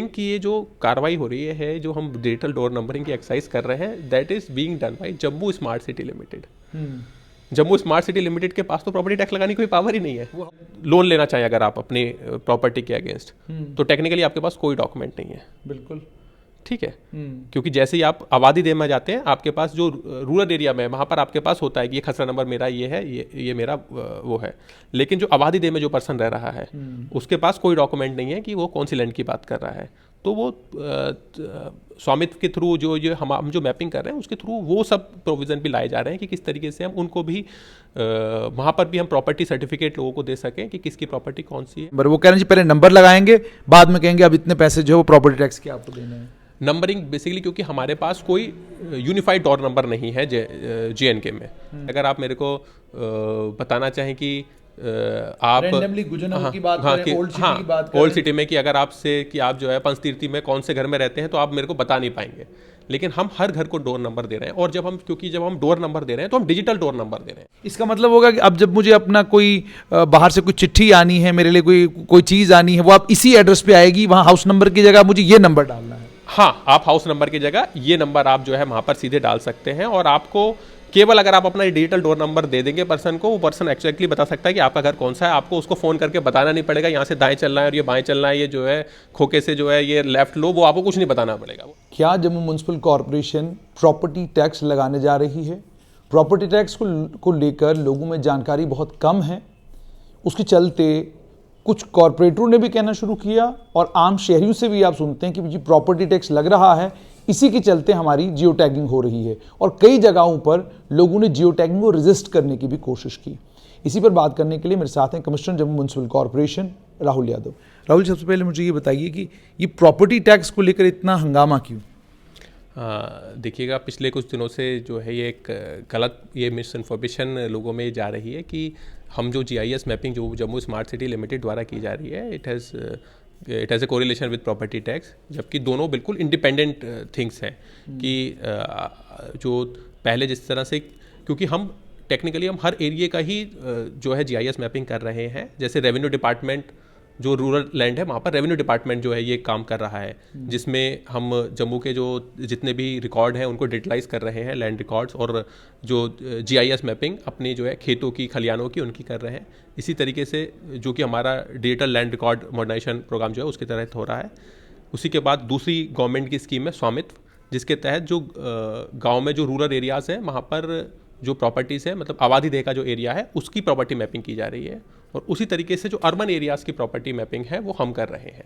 कि ये जो कार्रवाई हो रही है, जो हम डिजिटल डोर नंबरिंग की एक्सरसाइज कर रहे हैं, that is being done by Jammu smart city limited. Jammu smart city limited के पास तो प्रॉपर्टी टैक्स लगाने की कोई पावर ही नहीं है। लोन लेना चाहिए अगर आप अपनी प्रॉपर्टी के अगेंस्ट, तो टेक्निकली आपके पास कोई डॉक्यूमेंट नहीं है। बिल्कुल ठीक है। क्योंकि जैसे ही आप आबादी देश में जाते हैं, आपके पास जो रूरल एरिया में वहाँ पर आपके पास होता है कि ये खसरा नंबर मेरा ये है, ये मेरा वो है। लेकिन जो आबादी देश में जो पर्सन रह रहा है, उसके पास कोई डॉक्यूमेंट नहीं है कि वो कौन सी लैंड की बात कर रहा है। तो वो स्वामित्व के थ्रू जो हम जो मैपिंग कर रहे हैं, उसके थ्रू वो सब प्रोविज़न भी लाए जा रहे हैं कि किस तरीके से हम उनको भी वहाँ पर भी हम प्रॉपर्टी सर्टिफिकेट लोगों को दे सकें कि किसकी प्रॉपर्टी कौन सी है। वो कह रहे हैं जी पहले नंबर लगाएंगे, बाद में कहेंगे अब इतने पैसे जो है वो प्रॉपर्टी टैक्स के आपको देने हैं। नंबरिंग बेसिकली क्योंकि हमारे पास कोई यूनिफाइड डोर नंबर नहीं है JNK में। अगर आप मेरे को बताना चाहें कि आप रैंडमली गुजरनगर की बात करें, ओल्ड सिटी की बात करें, ओल्ड सिटी में कि अगर आपसे कि आप जो है पंचतीर्थी में कौन से घर में रहते हैं, तो आप मेरे को बता नहीं पाएंगे। लेकिन हम हर घर को डोर नंबर दे रहे हैं, और जब हम डोर नंबर दे रहे हैं तो हम डिजिटल डोर नंबर दे रहे हैं। इसका मतलब होगा कि अब जब मुझे अपना कोई बाहर से कोई चिट्ठी आनी है, मेरे लिए कोई चीज़ आनी है, वो आप इसी एड्रेस पे आएगी, वहाँ हाउस नंबर की जगह मुझे ये नंबर डालना है। हाँ, आप हाउस नंबर की जगह ये नंबर आप जो है वहाँ पर सीधे डाल सकते हैं, और आपको केवल अगर आप अपना डिजिटल डोर नंबर दे देंगे पर्सन को, वो पर्सन एक्जैक्टली बता सकता है कि आपका घर कौन सा है। आपको उसको फ़ोन करके बताना नहीं पड़ेगा यहाँ से दाएं चलना है और ये बाएं चलना है, ये जो है खोखे से जो है ये लेफ्ट लो, वो आपको कुछ नहीं बताना पड़ेगा। क्या Jammu municipal corporation property tax लगाने जा रही है? प्रॉपर्टी टैक्स को लेकर लोगों में जानकारी बहुत कम है। उसके चलते कुछ कॉरपोरेटरों ने भी कहना शुरू किया, और आम शहरियों से भी आप सुनते हैं कि जी प्रॉपर्टी टैक्स लग रहा है, इसी के चलते हमारी जियो टैगिंग हो रही है। और कई जगहों पर लोगों ने जियो टैगिंग को रेजिस्ट करने की भी कोशिश की। इसी पर बात करने के लिए मेरे साथ हैं commissioner Jammu municipal corporation Rahul Yadav. Rahul, सबसे पहले मुझे ये बताइए कि ये प्रॉपर्टी टैक्स को लेकर इतना हंगामा क्यों? देखिएगा, पिछले कुछ दिनों से जो है ये एक गलत मिस इन्फॉर्मेशन लोगों में जा रही है कि हम जो GIS मैपिंग जो जम्मू स्मार्ट सिटी लिमिटेड द्वारा की जा रही है, it has a correlation with property tax, जबकि दोनों बिल्कुल इंडिपेंडेंट थिंग्स हैं। कि जो पहले जिस तरह से, क्योंकि हम टेक्निकली हम हर एरिया का ही जो है GIS मैपिंग कर रहे हैं। जैसे रेवेन्यू डिपार्टमेंट जो रूरल लैंड है, वहाँ पर रेवेन्यू डिपार्टमेंट जो है ये काम कर रहा है, जिसमें हम जम्मू के जो जितने भी रिकॉर्ड हैं उनको डिजिटलाइज कर रहे हैं, लैंड रिकॉर्ड्स, और जो GIS मैपिंग अपनी जो है खेतों की, खलियानों की, उनकी कर रहे हैं। इसी तरीके से जो कि हमारा digital land record modernisation programme जो है उसके तहत हो रहा है। उसी के बाद दूसरी गवर्नमेंट की स्कीम है स्वामित्व, जिसके तहत जो गाँव में जो रूरल एरियाज़ हैं वहाँ पर जो प्रॉपर्टीज़ है, मतलब आबादी देह का जो एरिया है, उसकी प्रॉपर्टी मैपिंग की जा रही है। और उसी तरीके से जो अर्बन एरियाज़ की प्रॉपर्टी मैपिंग है वो हम कर रहे हैं,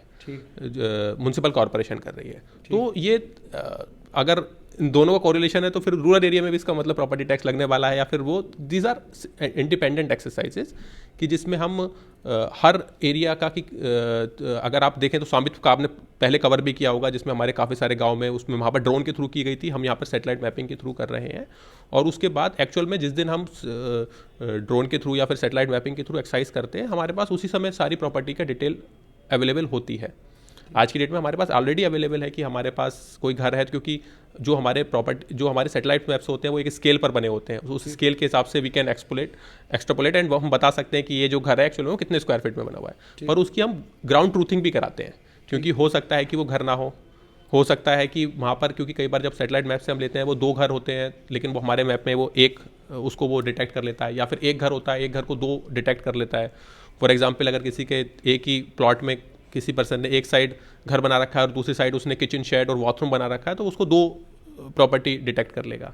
म्युनिसिपल कॉरपोरेशन कर रही है। तो ये अगर इन दोनों का कोरिलेशन है तो फिर रूरल एरिया में भी इसका मतलब प्रॉपर्टी टैक्स लगने वाला है, या फिर वो दीज आर इंडिपेंडेंट एक्सरसाइजेज कि जिसमें हम हर एरिया का कि अगर आप देखें तो स्वामित्व का आपने पहले कवर भी किया होगा, जिसमें हमारे काफ़ी सारे गांव में उसमें वहाँ पर ड्रोन के थ्रू की गई थी, हम यहाँ पर सैटेलाइट मैपिंग के थ्रू कर रहे हैं। और उसके बाद एक्चुअल में जिस दिन हम ड्रोन के थ्रू या फिर सैटेलाइट मैपिंग के थ्रू एक्सरसाइज करते हैं, हमारे पास उसी समय सारी प्रॉपर्टी का डिटेल अवेलेबल होती है। आज की डेट में हमारे पास ऑलरेडी अवेलेबल है कि हमारे पास कोई घर है, क्योंकि जो हमारे सैटेलाइट मैप्स होते हैं वो एक स्केल पर बने होते हैं। उस स्केल के हिसाब से वी कैन एक्सट्रापोलेट एंड हम बता सकते हैं कि ये जो घर है एक्चुअली वो कितने स्क्वायर फीट में बना हुआ है। और उसकी हम ग्राउंड ट्रूथिंग भी कराते हैं, क्योंकि हो सकता है कि वो घर ना हो सकता है कि वहाँ पर, क्योंकि कई बार जब सैटेलाइट मैप से हम लेते हैं वो 2 घर होते हैं, लेकिन वो हमारे मैप में वो एक उसको वो डिटेक्ट कर लेता है, या फिर एक घर होता है, एक घर को 2 डिटेक्ट कर लेता है। फॉर एग्जाम्पल, अगर किसी के एक ही प्लॉट में किसी पर्सन ने एक साइड घर बना रखा है और दूसरी साइड उसने किचन शेड और बाथरूम बना रखा है, तो उसको 2 प्रॉपर्टी डिटेक्ट कर लेगा,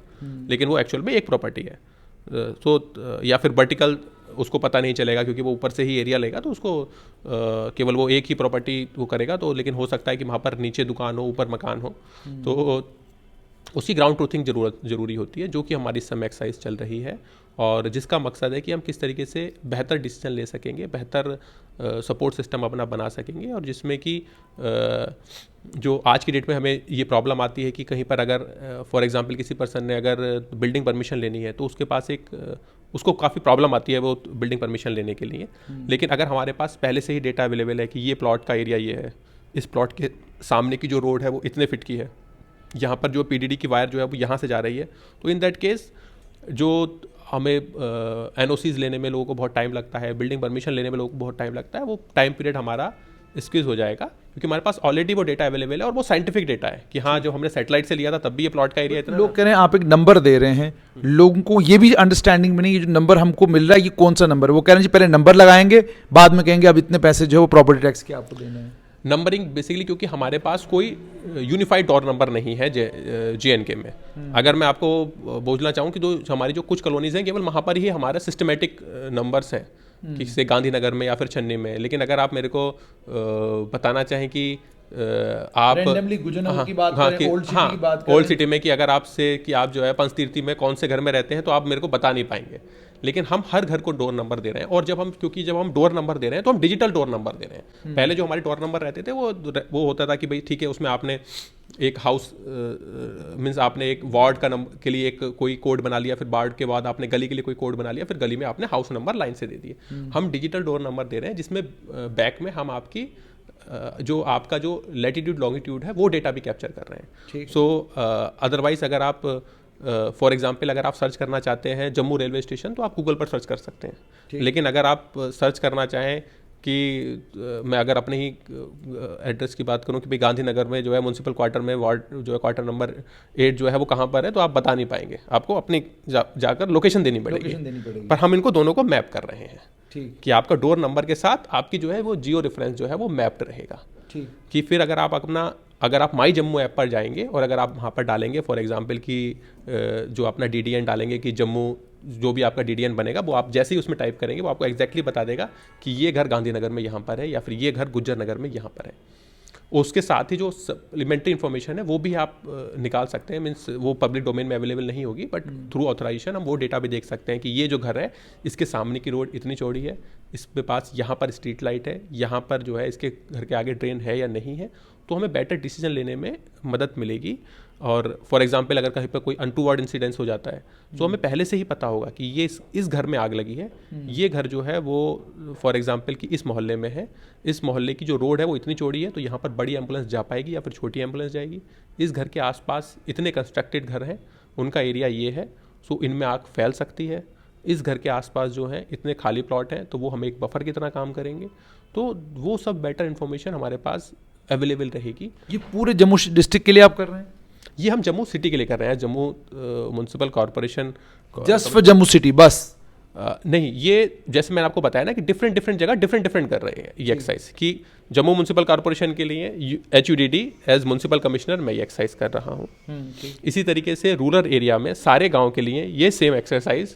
लेकिन वो एक्चुअल में एक प्रॉपर्टी है। या फिर वर्टिकल उसको पता नहीं चलेगा, क्योंकि वो ऊपर से ही एरिया लेगा, तो उसको केवल वो एक ही प्रॉपर्टी वो करेगा। तो लेकिन हो सकता है कि वहाँ पर नीचे दुकान हो, ऊपर मकान हो, तो उसकी ग्राउंड ट्रूथिंग जरूरी होती है, जो कि हमारी इस समय एक्सरसाइज चल रही है, और जिसका मकसद है कि हम किस तरीके से बेहतर डिसीजन ले सकेंगे, बेहतर सपोर्ट सिस्टम अपना बना सकेंगे। और जिसमें कि जो आज की डेट में हमें ये प्रॉब्लम आती है कि कहीं पर अगर फॉर एग्जांपल किसी पर्सन ने अगर बिल्डिंग परमिशन लेनी है, तो उसके पास उसको काफ़ी प्रॉब्लम आती है वो बिल्डिंग परमिशन लेने के लिए। लेकिन अगर हमारे पास पहले से ही डेटा अवेलेबल है कि ये प्लॉट का एरिया ये है, इस प्लॉट के सामने की जो रोड है वो इतने फिट की है, यहाँ पर जो PDD की वायर जो है वो यहाँ से जा रही है, तो इन दैट केस जो हमें NOCs लेने में लोगों को बहुत टाइम लगता है, बिल्डिंग परमिशन लेने में लोगों को बहुत टाइम लगता है, वो टाइम पीरियड हमारा स्क्वीज हो जाएगा, क्योंकि हमारे पास ऑलरेडी वो डेटा अवेलेबल है और वो साइंटिफिक डेटा है कि हाँ जो हमने सैटेलाइट से लिया था तब भी ये प्लॉट का एरिया इतना। लोग कह रहे हैं आप एक नंबर दे रहे हैं, लोगों को ये भी अंडरस्टैंडिंग में नहीं, ये जो नंबर हमको मिल रहा है ये कौन सा नंबर है। वो कह रहे हैं जी पहले नंबर लगाएंगे, बाद में कहेंगे अब इतने पैसे जो है वो प्रॉपर्टी टैक्स के आपको देना है। नंबरिंग बेसिकली क्योंकि हमारे पास कोई यूनिफाइड डोर नंबर नहीं है JNK में। अगर मैं आपको बोलना चाहूँ कि जो हमारी जो कुछ कॉलोनीज हैं केवल वहाँ पर ही हमारा सिस्टमेटिक नंबर्स हैं, किसी गांधीनगर में या फिर चेन्नई में। लेकिन अगर आप मेरे को बताना चाहें कि आप की बात करें, ओल्ड सिटी की बात करें, ओल्ड सिटी में कि अगर आपसे कि आप जो है पंचतीर्थी में कौन से घर में रहते हैं तो आप मेरे को बता नहीं पाएंगे। लेकिन हम हर घर को डोर नंबर दे रहे हैं, और जब हम डोर नंबर दे रहे हैं तो हम डिजिटल डोर नंबर दे रहे हैं। पहले जो हमारे डोर नंबर रहते थे वो होता था कि भाई ठीक है, उसमें आपने एक हाउस मीन्स आपने एक वार्ड का नंबर के लिए एक कोई कोड बना लिया, फिर वार्ड के बाद आपने गली के लिए कोई कोड बना लिया, फिर गली में आपने हाउस नंबर लाइन से दे दिए। हम डिजिटल डोर नंबर दे रहे हैं जिसमें बैक में हम आपकी जो आपका जो लैटिट्यूड लॉन्गिट्यूड है वो डेटा भी कैप्चर कर रहे हैं। सो अदरवाइज अगर आप फॉर एग्जांपल अगर आप सर्च करना चाहते हैं जम्मू रेलवे स्टेशन तो आप गूगल पर सर्च कर सकते हैं। लेकिन अगर आप सर्च करना चाहें कि मैं अगर अपने ही एड्रेस की बात करूं कि भाई गांधीनगर में जो है म्यूनसिपल क्वार्टर में वार्ड जो है क्वार्टर नंबर 8 जो है वो कहाँ पर है, तो आप बता नहीं पाएंगे, आपको अपनी जाकर लोकेशन देनी पड़ेगी। पर हम इनको दोनों को मैप कर रहे हैं कि आपका डोर नंबर के साथ आपकी जो है वो जियो रेफरेंस जो है वो मैप्ड रहेगा। कि फिर अगर आप माई जम्मू ऐप पर जाएंगे और अगर आप वहाँ पर डालेंगे फॉर एग्जांपल कि जो अपना DDN डालेंगे कि जम्मू जो भी आपका DDN बनेगा वो आप जैसे ही उसमें टाइप करेंगे वो आपको एग्जैक्टली बता देगा कि ये घर गांधीनगर में यहाँ पर है या फिर ये घर गुज्जर नगर में यहाँ पर है। उसके साथ ही जो सप्लीमेंट्री इन्फॉर्मेशन है वो भी आप निकाल सकते हैं, मीन्स वो पब्लिक डोमेन में अवेलेबल नहीं होगी, बट थ्रू ऑथराइजेशन हम वो डेटा भी देख सकते हैं कि ये जो घर है इसके सामने की रोड इतनी चौड़ी है, इसके पास यहाँ पर स्ट्रीट लाइट है, यहाँ पर जो है इसके घर के आगे ड्रेन है या नहीं है। तो हमें बेटर डिसीजन लेने में मदद मिलेगी। और फॉर एग्जांपल अगर कहीं पर कोई अनटूवर्ड इंसिडेंस हो जाता है तो हमें पहले से ही पता होगा कि ये इस घर में आग लगी है, ये घर जो है वो फॉर एग्जांपल कि इस मोहल्ले में है, इस मोहल्ले की जो रोड है वो इतनी चौड़ी है तो यहाँ पर बड़ी एम्बुलेंस जा पाएगी या फिर छोटी एम्बुलेंस जाएगी। इस घर के आसपास इतने कंस्ट्रक्टेड घर हैं, उनका एरिया ये है, सो इनमें आग फैल सकती है। इस घर के आसपास जो है इतने खाली प्लॉट हैं तो वो हमें एक बफर की तरह काम करेंगे। तो वो सब बेटर इन्फॉर्मेशन हमारे पास अवेलेबल रहेगी। ये पूरे जम्मू डिस्ट्रिक्ट के लिए आप कर रहे हैं? ये हम जम्मू सिटी के लिए कर रहे हैं, Jammu municipal corporation. Just for Jammu city bus? नहीं, ये जैसे मैंने आपको बताया ना कि डिफरेंट जगह डिफरेंट कर रहे हैं ये एक्सरसाइज। कि जम्मू म्यूनसिपल कॉरपोरेशन के लिए HUDD एज म्यूनसिपल कमिश्नर मैं ये एक्सरसाइज कर रहा हूँ। इसी तरीके से रूरल एरिया में सारे गाँव के लिए ये सेम एक्सरसाइज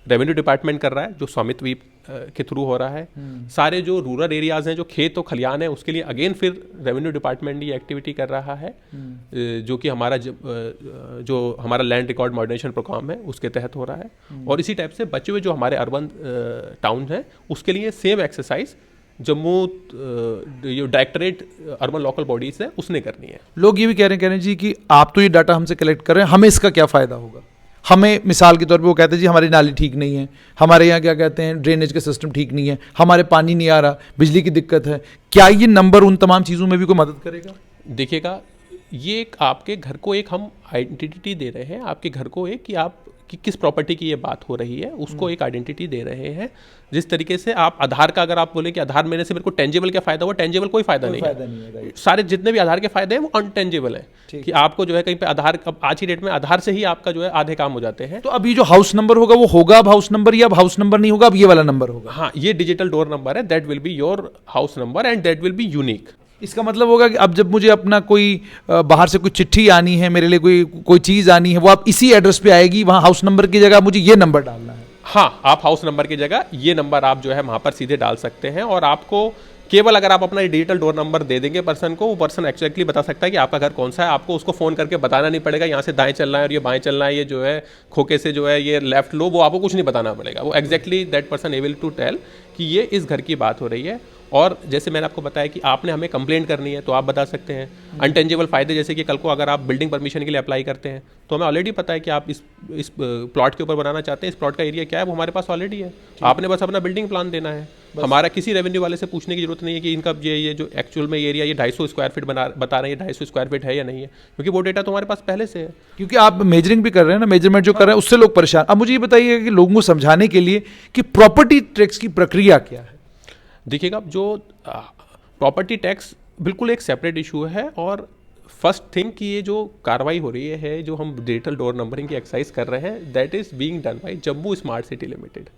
रेवेन्यू डिपार्टमेंट कर रहा है, जो स्वामित्व के थ्रू हो रहा है। सारे जो रूरल एरियाज हैं, जो खेत और खलियान है, उसके लिए अगेन फिर रेवेन्यू डिपार्टमेंट ये एक्टिविटी कर रहा है, जो कि जो हमारा लैंड रिकॉर्ड मॉडर्नाइजेशन प्रोग्राम है उसके तहत हो रहा है। और इसी टाइप से बचे हुए जो हमारे अर्बन टाउन हैं उसके लिए सेम एक्सरसाइज जम्मू जो डायरेक्टरेट अर्बन लोकल बॉडीज है उसने करनी है। लोग ये भी कह रहे हैं जी कि आप तो ये डाटा हमसे कलेक्ट कर रहे हैं, हमें इसका क्या फ़ायदा होगा? हमें मिसाल के तौर पे वो कहते हैं जी हमारी नाली ठीक नहीं है, हमारे यहाँ क्या कहते हैं ड्रेनेज का सिस्टम ठीक नहीं है, हमारे पानी नहीं आ रहा, बिजली की दिक्कत है। क्या ये नंबर उन तमाम चीज़ों में भी कोई मदद करेगा? देखिएगा, ये एक आपके घर को एक हम आइडेंटिटी दे रहे हैं, आपके घर को एक कि किस प्रॉपर्टी की ये बात हो रही है उसको एक आइडेंटिटी दे रहे हैं। जिस तरीके से आप आधार का अगर आप बोले कि आधार मेरे से मेरे को टेंजेबल क्या फ़ायदा हुआ, टेंजेबल कोई फ़ायदा नहीं है। सारे जितने भी आधार के फ़ायदे हैं वो अनटेंजेबल है कि आपको जो है कहीं पे आधार, अब आज की डेट में आधार से ही आपका जो है आधे काम हो जाते हैं। तो अभी जो हाउस नंबर होगा वो होगा अब हाउस नंबर, या अब हाउस नंबर नहीं होगा, अब ये वाला नंबर होगा? हाँ, ये डिजिटल डोर नंबर है, that will be your house number and that will be unique. इसका मतलब होगा कि अब जब मुझे अपना कोई बाहर से कोई चिट्ठी आनी है, मेरे लिए कोई चीज़ आनी है, वो आप इसी एड्रेस पे आएगी, वहाँ हाउस नंबर की जगह मुझे ये नंबर डालना है? हाँ, आप हाउस नंबर की जगह ये नंबर आप जो है वहाँ पर सीधे डाल सकते हैं। और आपको केवल अगर आप अपना डिजिटल डोर नंबर दे देंगे पर्सन को, वो पर्सन एक्जैक्टली बता सकता है कि आपका घर कौन सा है। आपको उसको फ़ोन करके बताना नहीं पड़ेगा यहाँ से दाएं चलना है और ये बाएं चलना है, ये जो है खोखे से जो है ये लेफ्ट लो, वो आपको कुछ नहीं बताना पड़ेगा। वो exactly that person able to tell कि ये इस घर की बात हो रही है। और जैसे मैंने आपको बताया कि आपने हमें कंप्लेंट करनी है तो आप बता सकते हैं। अनटेंजेबल फ़ायदे जैसे कि कल को अगर आप बिल्डिंग परमिशन के लिए अप्लाई करते हैं तो हमें ऑलरेडी पता है कि आप इस प्लॉट के ऊपर बनाना चाहते हैं, इस प्लॉट का एरिया क्या है वो हमारे पास ऑलरेडी है, आपने बस अपना बिल्डिंग प्लान देना है। हमारा किसी रेवेन्यू वाले से पूछने की जरूरत नहीं है कि इनका ये जो एक्चुअल में एरिया ये 250 स्क्वायर फीट बता रहे हैं, 250 स्क्वायर फीट है या नहीं है, क्योंकि वो डेटा तो हमारे पास पहले से है। क्योंकि आप मेजरिंग भी कर रहे हैं ना, मेजरमेंट जो कर रहे हैं उससे लोग परेशान। अब मुझे ये बताइए कि लोगों को समझाने के लिए कि प्रॉपर्टी टैक्स की प्रक्रिया क्या है? देखिएगा, जो प्रॉपर्टी टैक्स बिल्कुल एक सेपरेट इशू है। और फर्स्ट थिंग कि ये जो कार्रवाई हो रही है, जो हम डिजिटल डोर नंबरिंग की एक्सरसाइज कर रहे हैं, that is being done by Jammu smart city limited.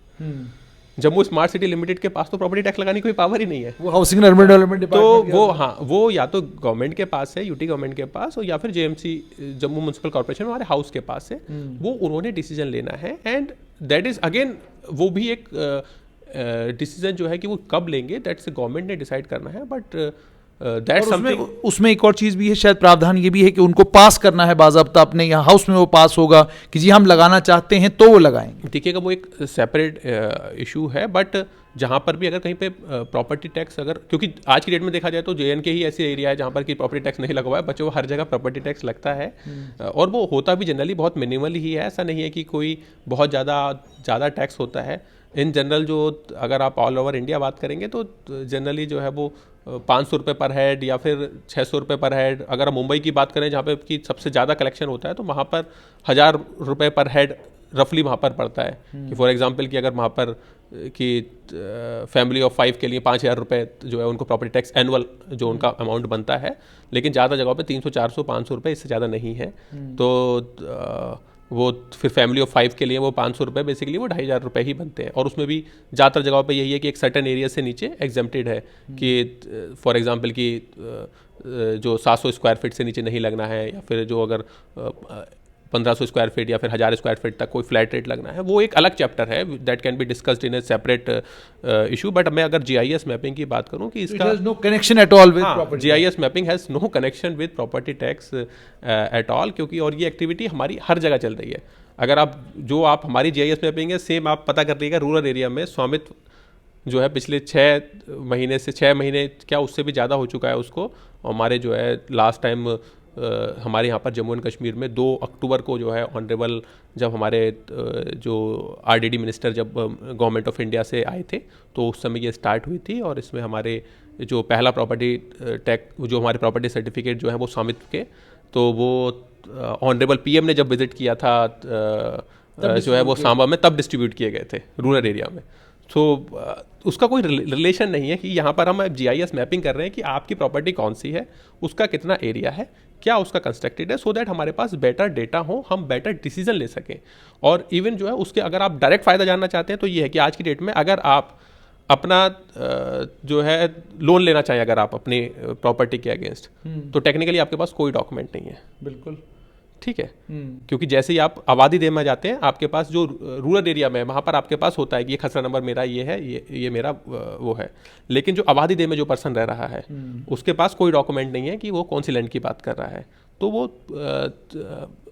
Jammu smart city limited के पास तो प्रॉपर्टी टैक्स लगाने की कोई पावर ही नहीं है। वो हाउसिंग एंड अर्बन डेवलपमेंट तो डिपार्टमेंट वो हाँ, वो या तो गवर्नमेंट के पास है, यूटी गवर्नमेंट के पास, और या फिर जेएमसी जम्मू म्यूनसिपल कॉर्पोरेशन हमारे हाउस के पास है। वो उन्होंने डिसीजन लेना है, एंड दैट इज अगेन वो भी एक डिसीजन जो है कि वो कब लेंगे, दैट्स गवर्नमेंट ने डिसाइड करना है। बट दैट्स समथिंग, उसमें एक और चीज़ भी है, शायद प्रावधान ये भी है कि उनको पास करना है बाज़ाब्ता, अपने यहाँ हाउस में वो पास होगा कि जी हम लगाना चाहते हैं तो वो लगाएंगे। देखिएगा वो एक सेपरेट इशू है। बट जहाँ पर भी अगर कहीं पे प्रॉपर्टी टैक्स, अगर क्योंकि आज की डेट में देखा जाए तो JNK ही ऐसी एरिया है जहाँ पर कि प्रॉपर्टी टैक्स नहीं लगा हुआ है, बच्चों को हर जगह प्रॉपर्टी टैक्स लगता है। और वो होता भी जनरली बहुत मिनिमल ही है, ऐसा नहीं है कि कोई बहुत ज़्यादा टैक्स होता है। इन जनरल जो अगर आप ऑल ओवर इंडिया बात करेंगे तो जनरली जो है वो 500 रुपये पर हेड या फिर 600 रुपये पर हेड। अगर हम मुंबई की बात करें जहाँ पे कि सबसे ज़्यादा कलेक्शन होता है, तो वहाँ पर 1000 रुपये पर हेड रफली वहाँ पर पड़ता है। कि फॉर एग्जांपल कि अगर वहाँ पर कि फैमिली ऑफ 5 के लिए 5000 रुपये जो है उनको प्रॉपर्टी टैक्स एनुअल जो उनका अमाउंट बनता है, लेकिन ज़्यादा जगहों पे 300 400 500 रुपये, इससे ज़्यादा नहीं है। तो वो फिर फैमिली ऑफ 5 के लिए वो 500 रुपये, बेसिकली वो 2500 रुपये ही बनते हैं। और उसमें भी ज़्यादातर जगहों पे यही है कि एक सर्टेन एरिया से नीचे एग्जेम्प्टेड है कि फॉर एग्जांपल कि जो 700 स्क्वायर फीट से नीचे नहीं लगना है, या फिर जो अगर 1500 स्क्वायर फीट या फिर 1000 स्क्वायर फीट तक कोई फ्लैट रेट लगना है, वो एक अलग चैप्टर है, that can be discussed in a separate issue. But मैं अगर GIS मैपिंग की बात करूं कि इसका no connection at all with property, GIS mapping has no connection with property tax at all, क्योंकि और ये एक्टिविटी हमारी हर जगह चल रही है। अगर आप हमारी GIS मैपिंग है सेम आप पता कर लीजिएगा, रूरल एरिया में स्वामित्व जो है पिछले 6 महीने क्या उससे भी ज़्यादा हो चुका है उसको। हमारे जो है लास्ट टाइम हमारे यहाँ पर जम्मू एंड कश्मीर में 2 अक्टूबर को जो है ऑनरेबल जब हमारे जो RDD मिनिस्टर जब गवर्नमेंट ऑफ इंडिया से आए थे, तो उस समय ये स्टार्ट हुई थी। और इसमें हमारे जो पहला प्रॉपर्टी टैक्स जो हमारे प्रॉपर्टी सर्टिफिकेट जो है वो स्वामित्व के, तो वो ऑनरेबल PM ने जब विजिट किया था जो है वो सांबा में, तब डिस्ट्रीब्यूट किए गए थे रूरल एरिया में। तो उसका कोई रिलेशन नहीं है कि यहाँ पर हम GIS मैपिंग कर रहे हैं कि आपकी प्रॉपर्टी कौन सी है, उसका कितना एरिया है, क्या उसका कंस्ट्रक्टेड है, सो दैट हमारे पास बेटर डेटा हो, हम बेटर डिसीजन ले सकें। और इवन जो है उसके अगर आप डायरेक्ट फ़ायदा जानना चाहते हैं तो ये है कि आज की डेट में अगर आप अपना जो है लोन लेना चाहें अगर आप अपनी प्रॉपर्टी के अगेंस्ट, तो टेक्निकली आपके पास कोई डॉक्यूमेंट नहीं है। बिल्कुल ठीक है, क्योंकि जैसे ही आप आबादी दे में जाते हैं, आपके पास जो रूरल एरिया में है वहाँ पर आपके पास होता है कि ये खसरा नंबर मेरा ये है, ये मेरा वो है। लेकिन जो आबादी दे में जो पर्सन रह रहा है उसके पास कोई डॉक्यूमेंट नहीं है कि वो कौन सी लैंड की बात कर रहा है। तो वो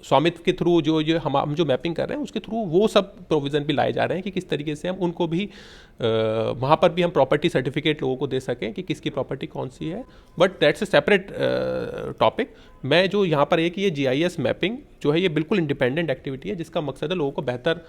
स्वामित्व के थ्रू जो हम जो मैपिंग कर रहे हैं उसके थ्रू वो सब प्रोविज़न भी लाए जा रहे हैं कि किस तरीके से हम उनको भी वहाँ पर भी हम प्रॉपर्टी सर्टिफिकेट लोगों को दे सकें कि किसकी प्रॉपर्टी कौन सी है। But that's a separate topic. मैं जो यहाँ पर एक ये GIS मैपिंग जो है ये बिल्कुल इंडिपेंडेंट एक्टिविटी है, जिसका मकसद है लोगों को बेहतर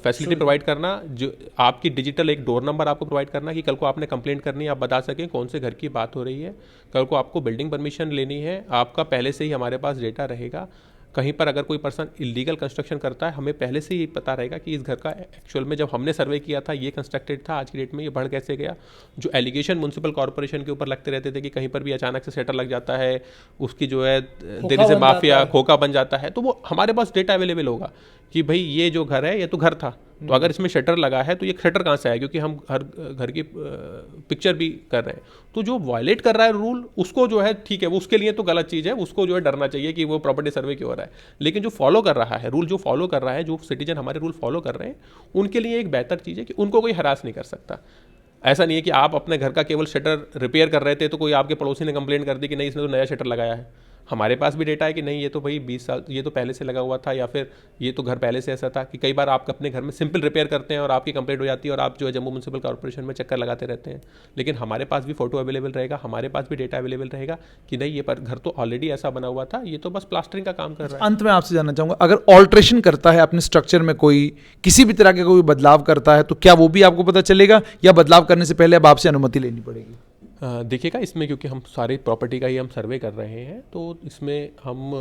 फैसिलिटी प्रोवाइड करना, जो आपकी डिजिटल एक डोर नंबर आपको प्रोवाइड करना कि कल को आपने कंप्लेंट करनी है, आप बता सकें कौन से घर की बात हो रही है। कल को आपको बिल्डिंग परमिशन लेनी है, आपका पहले से ही हमारे पास डेटा रहेगा। कहीं पर अगर कोई पर्सन इलीगल कंस्ट्रक्शन करता है, हमें पहले से ही पता रहेगा कि इस घर का एक्चुअल में जब हमने सर्वे किया था ये कंस्ट्रक्टेड था, आज की डेट में ये बढ़ कैसे गया। जो एलिगेशन म्यूनसिपल कॉर्पोरेशन के ऊपर लगते रहते थे कि कहीं पर भी अचानक से शटर लग जाता है, उसकी जो है देर इज ए माफिया, खोखा बन जाता है, तो वो हमारे पास डेटा अवेलेबल होगा कि भाई ये जो घर है ये तो घर था, तो अगर इसमें शटर लगा है तो ये शटर कहाँ से आया, क्योंकि हम घर की पिक्चर भी कर रहे हैं। तो जो वायलेट कर रहा है रूल उसको जो है ठीक है, वो उसके लिए तो गलत चीज़ है, उसको जो है डरना चाहिए कि वो प्रॉपर्टी सर्वे क्यों हो रहा है। लेकिन जो फॉलो कर रहा है रूल, जो फॉलो कर रहा है, जो सिटीजन हमारे रूल फॉलो कर रहे हैं, उनके लिए एक बेहतर चीज़ है कि उनको कोई हरास नहीं कर सकता। ऐसा नहीं है कि आप अपने घर का केवल शटर रिपेयर कर रहे थे तो कोई आपके पड़ोसी ने कंप्लेंट कर दी कि नहीं इसने तो नया शटर लगाया है। हमारे पास भी डेटा है कि नहीं ये तो भाई 20 साल ये तो पहले से लगा हुआ था, या फिर ये तो घर पहले से ऐसा था। कि कई बार आप अपने घर में सिंपल रिपेयर करते हैं और आपकी कंप्लेंट हो जाती है और आप जो है जम्मू म्यूनसिपल कॉर्पोरेशन में चक्कर लगाते रहते हैं। लेकिन हमारे पास भी फोटो अवेलेबल रहेगा, हमारे पास भी डेटा अवेलेबल रहेगा कि नहीं ये पर घर तो ऑलरेडी ऐसा बना हुआ था, ये तो बस प्लास्टरिंग का काम कर रहा है। अंत में आपसे जानना चाहूँगा, अगर ऑल्ट्रेशन करता है अपने स्ट्रक्चर में कोई किसी भी तरह के कोई बदलाव करता है, तो क्या वो भी आपको पता चलेगा या बदलाव करने से पहले अब आपसे अनुमति लेनी पड़ेगी? देखिएगा इसमें क्योंकि हम सारी प्रॉपर्टी का ही हम सर्वे कर रहे हैं, तो इसमें हम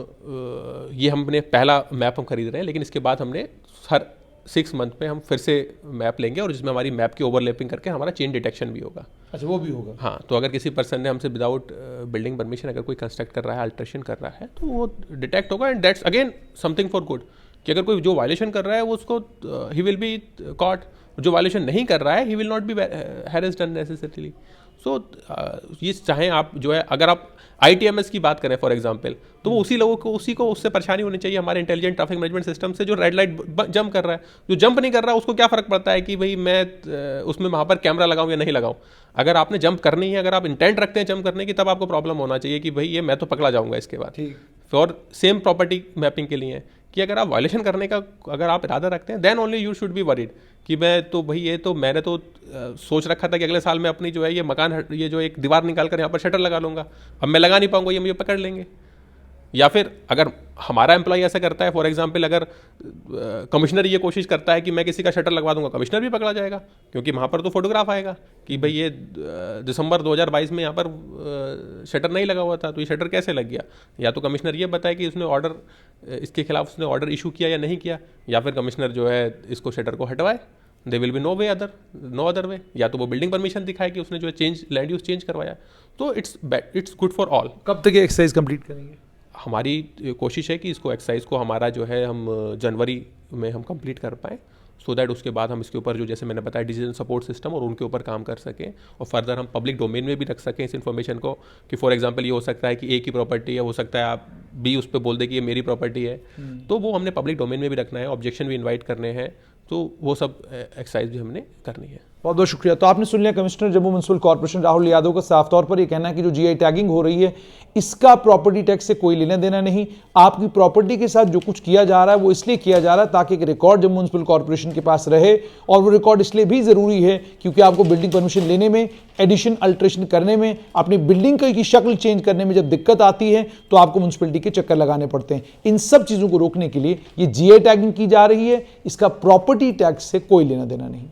ये हमने पहला मैप हम खरीद रहे हैं, लेकिन इसके बाद हमने हर 6 मंथ में हम फिर से मैप लेंगे और जिसमें हमारी मैप की ओवरलैपिंग करके हमारा चेन डिटेक्शन भी होगा। अच्छा, वो भी होगा। हाँ, तो अगर किसी पर्सन ने हमसे विदाउट बिल्डिंग परमिशन अगर कोई कंस्ट्रक्ट कर रहा है, अल्ट्रेशन कर रहा है, तो वो डिटेक्ट होगा and that's again something for good, कि अगर कोई जो वायलेशन कर रहा है वो उसको ही विल बी कॉट, जो वायलेशन नहीं कर रहा है he will not be harassed unnecessarily. So ये चाहे आप जो है, अगर आप ITMS की बात करें फॉर एग्जांपल, तो वो उसी लोगों को उससे परेशानी होनी चाहिए हमारे इंटेलिजेंट ट्रैफिक मैनेजमेंट सिस्टम से, जो रेड लाइट जंप कर रहा है। जो जंप नहीं कर रहा है उसको क्या फ़र्क पड़ता है कि भाई मैं उसमें वहाँ पर कैमरा लगाऊं या नहीं लगाऊं। अगर आपने जंप करनी है, अगर आप इंटेंट रखते हैं जंप करने की, तब आपको प्रॉब्लम होना चाहिए कि भाई ये मैं तो पकड़ा जाऊँगा इसके बाद। और सेम प्रॉपर्टी मैपिंग के लिए कि अगर आप वायलेशन करने का अगर आप इरादा रखते हैं, then only you should be worried कि मैं तो भाई ये तो मैंने तो सोच रखा था कि अगले साल मैं अपनी जो है ये मकान, ये जो एक दीवार निकाल कर यहाँ पर शटर लगा लूँगा, अब मैं लगा नहीं पाऊँगा, ये मुझे पकड़ लेंगे। या फिर अगर हमारा एम्प्लॉय ऐसा करता है, फॉर एग्जांपल अगर कमिश्नर ये कोशिश करता है कि मैं किसी का शटर लगवा दूंगा, कमिश्नर भी पकड़ा जाएगा, क्योंकि वहाँ पर तो फोटोग्राफ आएगा कि भाई ये दिसंबर 2022 में यहाँ पर शटर नहीं लगा हुआ था, तो ये शटर कैसे लग गया। या तो कमिश्नर ये बताए कि उसने ऑर्डर, इसके खिलाफ उसने ऑर्डर इशू किया या नहीं किया, या फिर कमिश्नर जो है इसको शटर को हटवाए। They will be no other way. या तो वो बिल्डिंग परमिशन दिखाए कि उसने जो है चेंज, लैंड यूज चेंज करवाया। तो इट्स गुड फॉर ऑल। कब तक ये एक्सरसाइज कंप्लीट करेंगे? हमारी कोशिश है कि इसको एक्सरसाइज को हमारा जो है हम जनवरी में हम कंप्लीट कर पाएँ, सो दैट उसके बाद हम इसके ऊपर जो जैसे मैंने बताया डिसीजन सपोर्ट सिस्टम और उनके ऊपर काम कर सकें, और फर्दर हम पब्लिक डोमेन में भी रख सकें इस इन्फॉर्मेशन को। कि फॉर एग्जांपल ये हो सकता है कि A की प्रॉपर्टी है, हो सकता है आप B उस पर बोल दे कि ये मेरी प्रॉपर्टी है, तो वो हमने पब्लिक डोमेन में भी रखना है, ऑब्जेक्शन भी इन्वाइट करने हैं, तो वो सब एक्सरसाइज भी हमने करनी है। बहुत बहुत शुक्रिया। तो आपने सुन लिया commissioner Jammu municipal corporation Rahul Yadav का साफ तौर पर यह कहना है कि जो GI टैगिंग हो रही है इसका प्रॉपर्टी टैक्स से कोई लेना देना नहीं। आपकी प्रॉपर्टी के साथ जो कुछ किया जा रहा है वो इसलिए किया जा रहा है ताकि एक रिकॉर्ड जम्मू म्युनिसिपल कॉर्पोरेशन के पास रहे, और वो रिकॉर्ड इसलिए भी जरूरी है क्योंकि आपको बिल्डिंग परमिशन लेने में, एडिशन अल्ट्रेशन करने में, अपनी बिल्डिंग की शक्ल चेंज करने में जब दिक्कत आती है तो आपको म्युनिसिपलिटी के चक्कर लगाने पड़ते हैं। इन सब चीजों को रोकने के लिए ये GI टैगिंग की जा रही है, इसका प्रॉपर्टी टैक्स से कोई लेना देना नहीं।